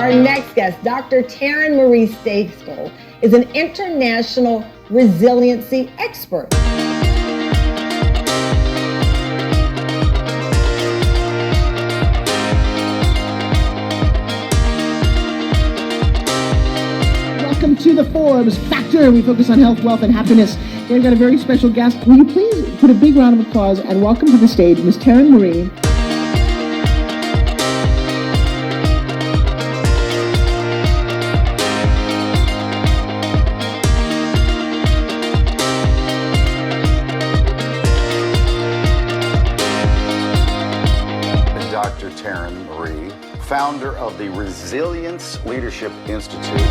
Our next guest, Dr. Taryn Marie Stejskal, is an international resiliency expert. Welcome to the Forbes Factor. We focus on health, wealth, and happiness. We've got a very special guest. Will you please put a big round of applause and welcome to the stage Ms. Taryn Marie. Dr. Taryn Marie, founder of the Resilience Leadership Institute.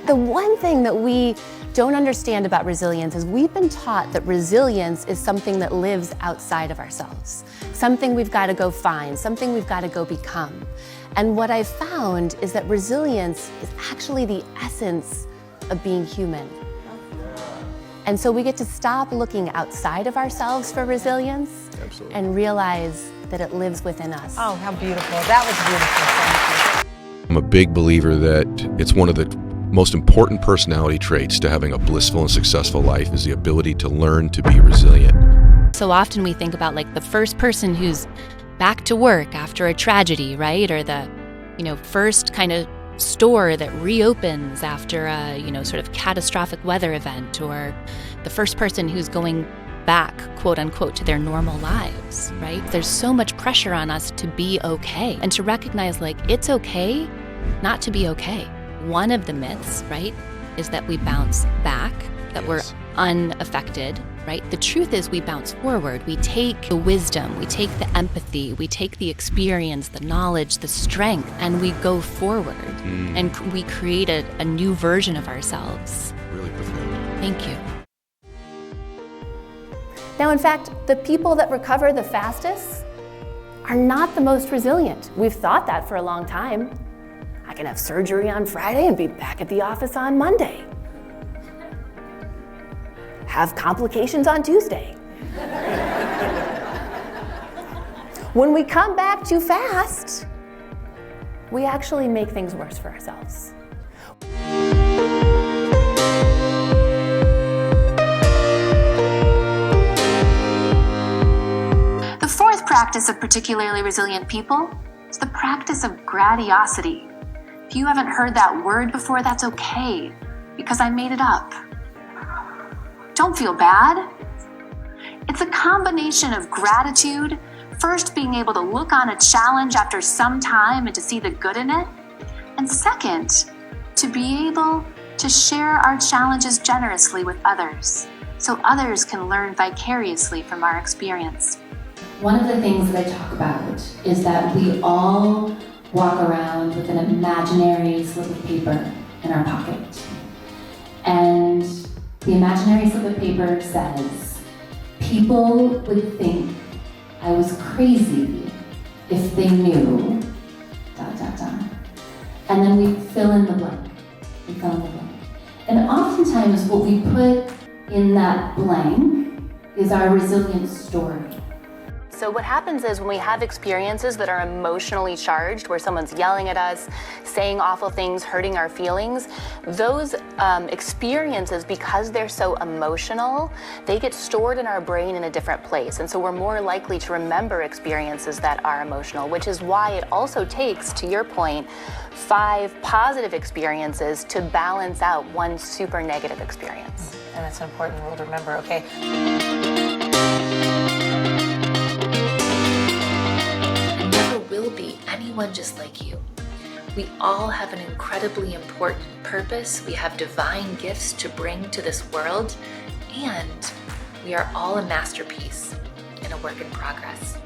The one thing that we don't understand about resilience is we've been taught that resilience is something that lives outside of ourselves, something we've got to go find, something we've got to go become. And what I've found is that resilience is actually the essence of being human. And so we get to stop looking outside of ourselves for resilience. Absolutely. And realize that it lives within us. Oh, how beautiful. That was beautiful. Thank you. I'm a big believer that it's one of the most important personality traits to having a blissful and successful life is the ability to learn to be resilient. So often we think about like the first person who's back to work after a tragedy, right? Or the, first kind of store that reopens after a, sort of catastrophic weather event, or the first person who's going back, quote unquote, to their normal lives, right? There's so much pressure on us to be okay and to recognize like it's okay not to be okay. One of the myths, right, is that we bounce back, that we're unaffected, right? The truth is we bounce forward. We take the wisdom, we take the empathy, we take the experience, the knowledge, the strength, and we go forward. And we create a new version of ourselves. Really profound. Thank you. Now, in fact, the people that recover the fastest are not the most resilient. We've thought that for a long time. I can have surgery on Friday and be back at the office on Monday. Have complications on Tuesday. When we come back too fast, we actually make things worse for ourselves. The fourth practice of particularly resilient people is the practice of gratiosity. If you haven't heard that word before, that's okay, because I made it up. Don't feel bad. It's a combination of gratitude, first being able to look on a challenge after some time and to see the good in it, and second, to be able to share our challenges generously with others, so others can learn vicariously from our experience. One of the things that I talk about is that we all walk around with an imaginary slip of paper in our pocket. And the imaginary slip of paper says, people would think I was crazy if they knew, ... And then we fill in the blank. And oftentimes what we put in that blank is our resilient story. So what happens is when we have experiences that are emotionally charged, where someone's yelling at us, saying awful things, hurting our feelings, those experiences, because they're so emotional, they get stored in our brain in a different place. And so we're more likely to remember experiences that are emotional, which is why it also takes, to your point, 5 positive experiences to balance out one super negative experience. And that's an important rule to remember, okay? Will be anyone just like you. We all have an incredibly important purpose. We have divine gifts to bring to this world, and we are all a masterpiece in a work in progress.